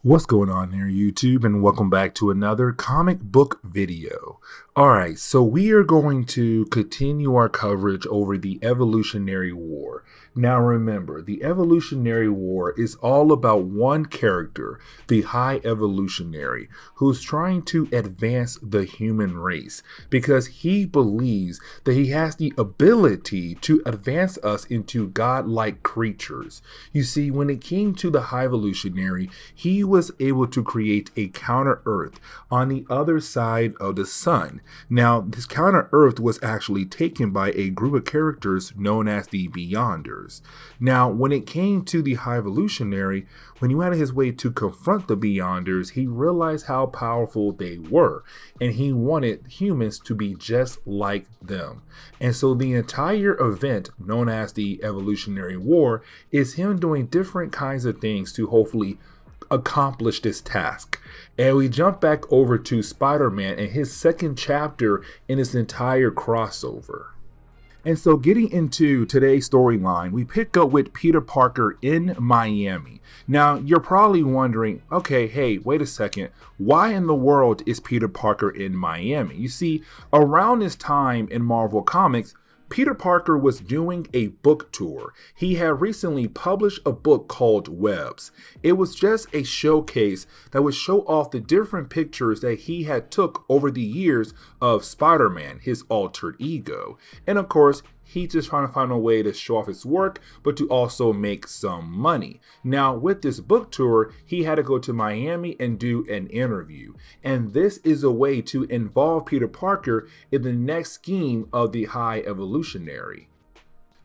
What's going on there, YouTube, and welcome back to another comic book video. Alright, so we are going to continue our coverage over the Evolutionary War. Now remember, the Evolutionary War is all about one character, the High Evolutionary, who's trying to advance the human race because he believes that he has the ability to advance us into godlike creatures. You see, when it came to the High Evolutionary, he was able to create a counter Earth on the other side of the sun. Now, this counter Earth was actually taken by a group of characters known as the Beyonders. Now, when it came to the High Evolutionary, when he went his way to confront the Beyonders, he realized how powerful they were, and he wanted humans to be just like them. And so the entire event, known as the Evolutionary War, is him doing different kinds of things to hopefully accomplish this task. And we jump back over to Spider-Man and his second chapter in this entire crossover. And so getting into today's storyline, we pick up with Peter Parker in Miami. Now, you're probably wondering, okay, hey, wait a second. Why in the world is Peter Parker in Miami? You see, around this time in Marvel Comics, Peter Parker was doing a book tour. He had recently published a book called Webs. It was just a showcase that would show off the different pictures that he had took over the years of Spider-Man, his altered ego. And of course, he's just trying to find a way to show off his work, but to also make some money. Now, with this book tour, he had to go to Miami and do an interview. And this is a way to involve Peter Parker in the next scheme of the High Evolutionary.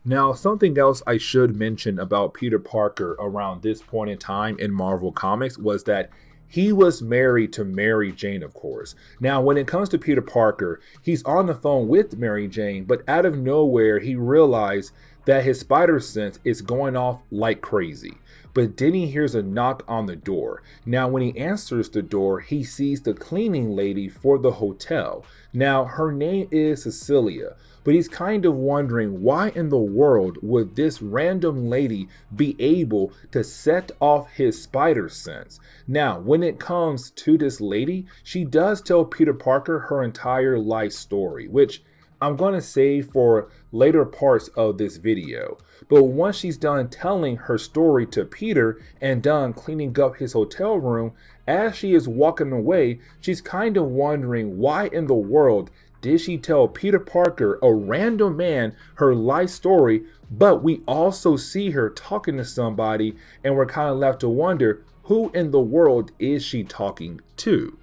Now, something else I should mention about Peter Parker around this point in time in Marvel Comics was that he was married to Mary Jane, of course. Now, when it comes to Peter Parker, he's on the phone with Mary Jane, but out of nowhere, he realized that his spider sense is going off like crazy. But then he hears a knock on the door. Now, when he answers the door, he sees the cleaning lady for the hotel. Now, her name is Cecilia, but he's kind of wondering why in the world would this random lady be able to set off his spider sense. Now, when it comes to this lady, she does tell Peter Parker her entire life story, which I'm going to save for later parts of this video. But once she's done telling her story to Peter and done cleaning up his hotel room, as she is walking away, she's kind of wondering why in the world did she tell Peter Parker, a random man, her life story, but we also see her talking to somebody and we're kind of left to wonder, who in the world is she talking to?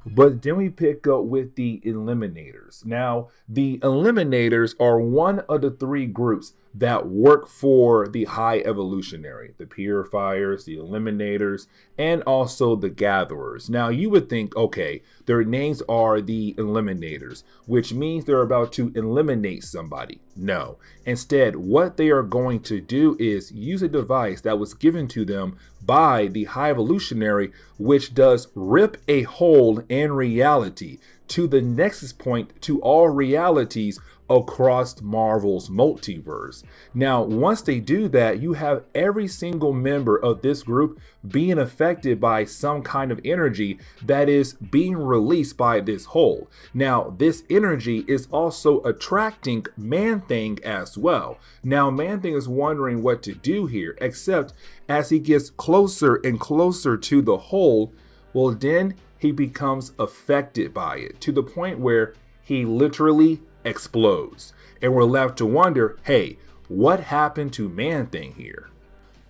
But then we pick up with the Eliminators. Now, the Eliminators are one of the three groups that work for the High Evolutionary, the Purifiers, the Eliminators, and also the Gatherers. Now, you would think, okay, their names are the Eliminators, which means they're about to eliminate somebody. No. Instead, what they are going to do is use a device that was given to them by the High Evolutionary, which does rip a hole in reality to the nexus point to all realities across Marvel's multiverse. Now, once they do that, you have every single member of this group being affected by some kind of energy that is being released by this hole. Now, this energy is also attracting Man-Thing as well. Now, Man-Thing is wondering what to do here, except as he gets closer and closer to the hole, well, then he becomes affected by it to the point where he literally explodes. And we're left to wonder, hey, what happened to Man-Thing here?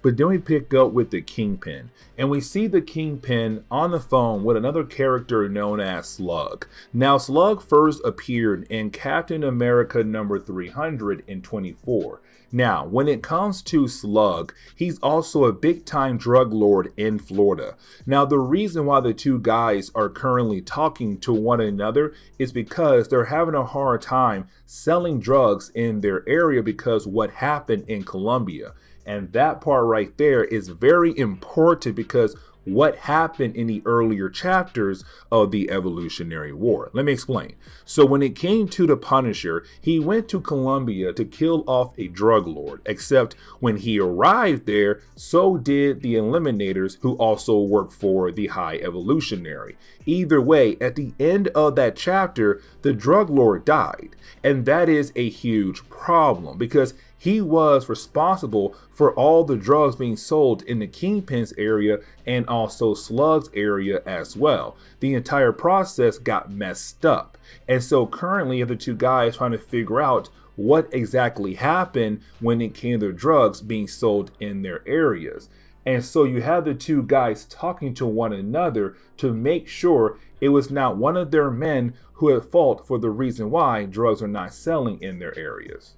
But then we pick up with the Kingpin, and we see the Kingpin on the phone with another character known as Slug. Now, Slug first appeared in Captain America number 324. Now, when it comes to Slug, he's also a big-time drug lord in Florida. Now, the reason why the two guys are currently talking to one another is because they're having a hard time selling drugs in their area because what happened in Colombia. And that part right there is very important because what happened in the earlier chapters of the Evolutionary War. Let me explain. So when it came to the Punisher, he went to Colombia to kill off a drug lord, except when he arrived there, so did the Eliminators, who also worked for the High Evolutionary. Either way, at the end of that chapter, the drug lord died, and that is a huge problem because he was responsible for all the drugs being sold in the Kingpin's area and also Slug's area as well. The entire process got messed up. And so currently the two guys trying to figure out what exactly happened when it came to drugs being sold in their areas. And so you have the two guys talking to one another to make sure it was not one of their men who at fault for the reason why drugs are not selling in their areas.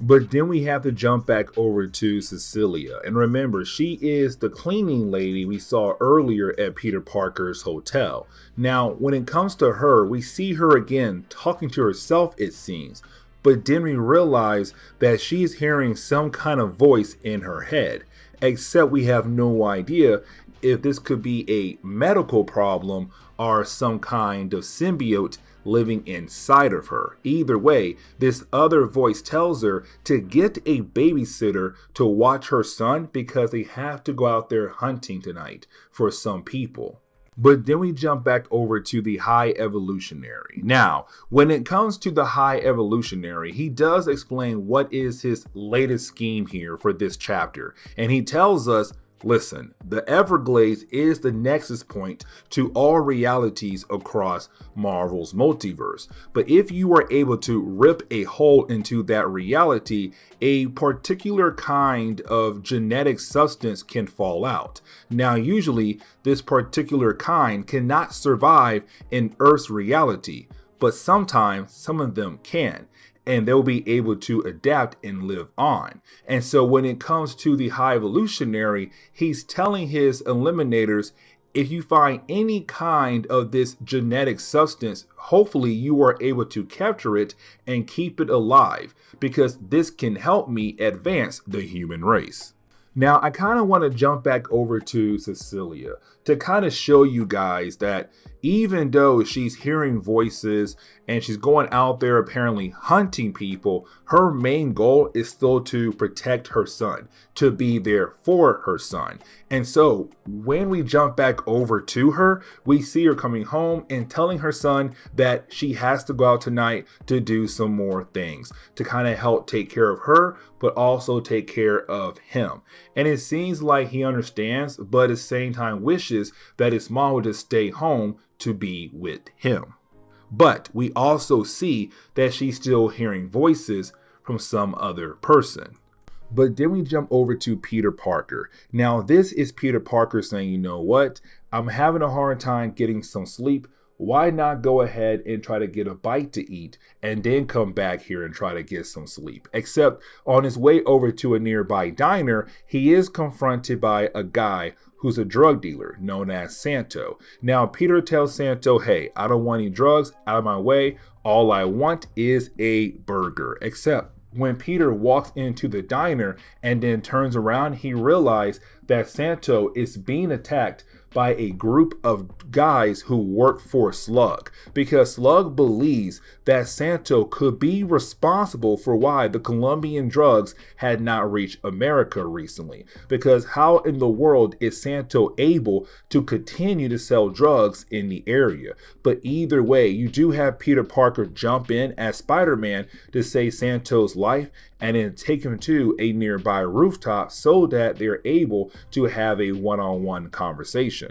But then we have to jump back over to Cecilia. And remember, she is the cleaning lady we saw earlier at Peter Parker's hotel. Now, when it comes to her, we see her again talking to herself, it seems. But then we realize that she's hearing some kind of voice in her head. Except we have no idea if this could be a medical problem or some kind of symbiote living inside of her. Either way, this other voice tells her to get a babysitter to watch her son because they have to go out there hunting tonight for some people. But then we jump back over to the High Evolutionary. Now, when it comes to the High Evolutionary, he does explain what is his latest scheme here for this chapter. And he tells us, listen, the Everglades is the nexus point to all realities across Marvel's multiverse. But if you are able to rip a hole into that reality, a particular kind of genetic substance can fall out. Now, usually this particular kind cannot survive in Earth's reality, but sometimes some of them can. And they'll be able to adapt and live on. And so when it comes to the High Evolutionary, he's telling his Eliminators, if you find any kind of this genetic substance, hopefully you are able to capture it and keep it alive, because this can help me advance the human race. Now, I kind of want to jump back over to Cecilia to kind of show you guys that even though she's hearing voices and she's going out there apparently hunting people, her main goal is still to protect her son, to be there for her son. And so when we jump back over to her, we see her coming home and telling her son that she has to go out tonight to do some more things to kind of help take care of her, but also take care of him. And it seems like he understands, but at the same time wishes that his mom would just stay home to be with him. But we also see that she's still hearing voices from some other person. But then we jump over to Peter Parker. Now, this is Peter Parker saying, you know what? I'm having a hard time getting some sleep. Why not go ahead and try to get a bite to eat and then come back here and try to get some sleep? Except on his way over to a nearby diner, he is confronted by a guy who's a drug dealer known as Santo. Now, Peter tells Santo, hey, I don't want any drugs, out of my way. All I want is a burger. Except when Peter walks into the diner and then turns around, he realizes that Santo is being attacked by a group of guys who work for Slug, because Slug believes that Santo could be responsible for why the Colombian drugs had not reached America recently. Because how in the world is Santo able to continue to sell drugs in the area? But either way, you do have Peter Parker jump in as Spider-Man to save Santo's life and then take him to a nearby rooftop so that they're able to have a one-on-one conversation.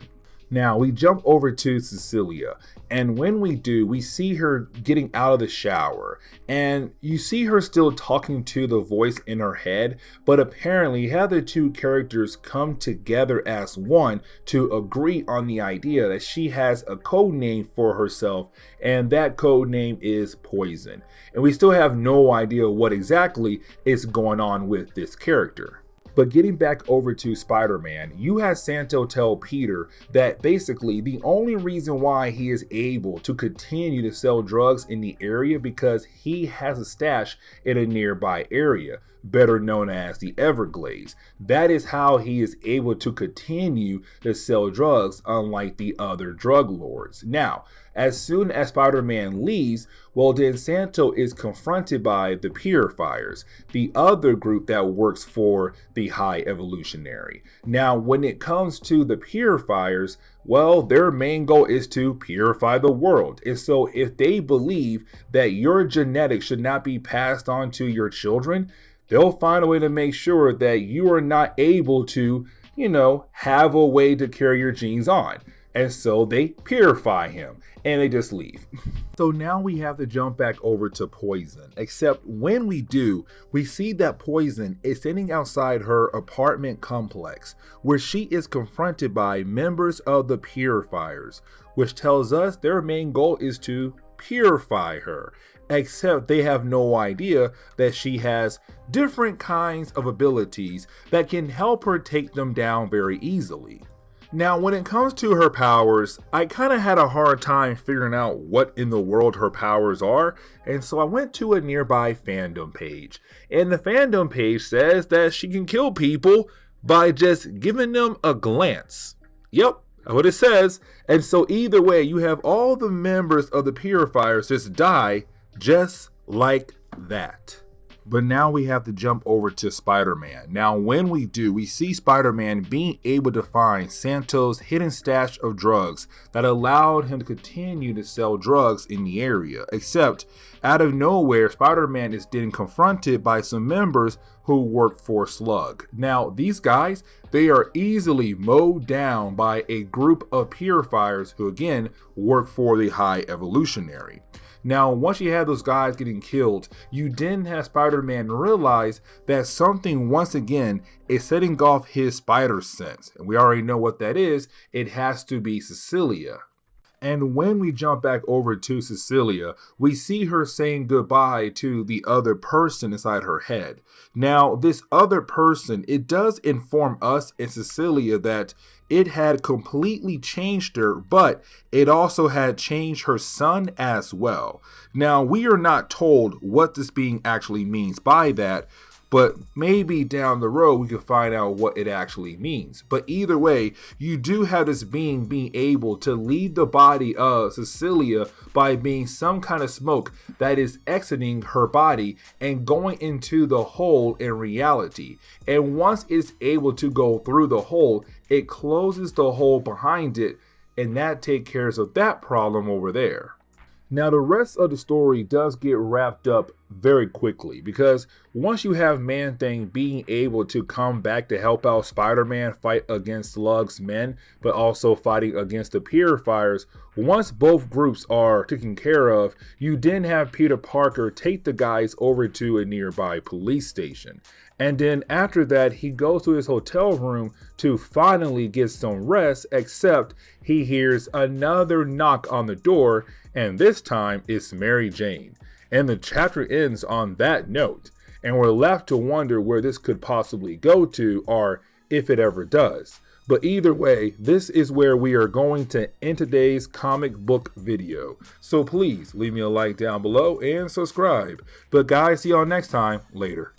Now we jump over to Cecilia, and when we do, we see her getting out of the shower, and you see her still talking to the voice in her head, but apparently how the two characters come together as one to agree on the idea that she has a code name for herself, and that code name is Poison. And we still have no idea what exactly is going on with this character. But getting back over to Spider-Man, you had Santo tell Peter that basically the only reason why he is able to continue to sell drugs in the area because he has a stash in a nearby area, better known as the Everglades. That is how he is able to continue to sell drugs, unlike the other drug lords. Now, as soon as Spider-Man leaves, well then Santo is confronted by the Purifiers, the other group that works for the High Evolutionary. Now, when it comes to the Purifiers, well, their main goal is to purify the world. And so if they believe that your genetics should not be passed on to your children, they'll find a way to make sure that you are not able to, have a way to carry your genes on. And so they purify him and they just leave. So now we have to jump back over to Poison. Except when we do, we see that Poison is sitting outside her apartment complex where she is confronted by members of the Purifiers, which tells us their main goal is to purify her. Except they have no idea that she has different kinds of abilities that can help her take them down very easily. Now, when it comes to her powers, I kind of had a hard time figuring out what in the world her powers are, and so I went to a nearby fandom page. And the fandom page says that she can kill people by just giving them a glance. Yep, that's what it says. And so either way, you have all the members of the Purifiers just die just like that. But now we have to jump over to Spider-Man. Now when we do, we see Spider-Man being able to find Santo's hidden stash of drugs that allowed him to continue to sell drugs in the area. Except out of nowhere, Spider-Man is then confronted by some members who work for Slug. Now these guys, they are easily mowed down by a group of Purifiers who again work for the High Evolutionary. Now, once you have those guys getting killed, you then have Spider-Man realize that something once again is setting off his spider sense. And we already know what that is. It has to be Cecilia. And when we jump back over to Cecilia, we see her saying goodbye to the other person inside her head. Now, this other person, it does inform us and Cecilia that it had completely changed her, but it also had changed her son as well. Now, we are not told what this being actually means by that, but maybe down the road we can find out what it actually means. But either way, you do have this being able to leave the body of Cecilia by being some kind of smoke that is exiting her body and going into the hole in reality. And once it's able to go through the hole, it closes the hole behind it, and that takes care of that problem over there. Now the rest of the story does get wrapped up very quickly because once you have Man-Thing being able to come back to help out Spider-Man fight against Slug's men, but also fighting against the Purifiers, once both groups are taken care of, you then have Peter Parker take the guys over to a nearby police station. And then after that, he goes to his hotel room to finally get some rest, except he hears another knock on the door, and this time it's Mary Jane. And the chapter ends on that note, and we're left to wonder where this could possibly go to, or if it ever does. But either way, this is where we are going to end today's comic book video. So please leave me a like down below and subscribe. But guys, see y'all next time. Later.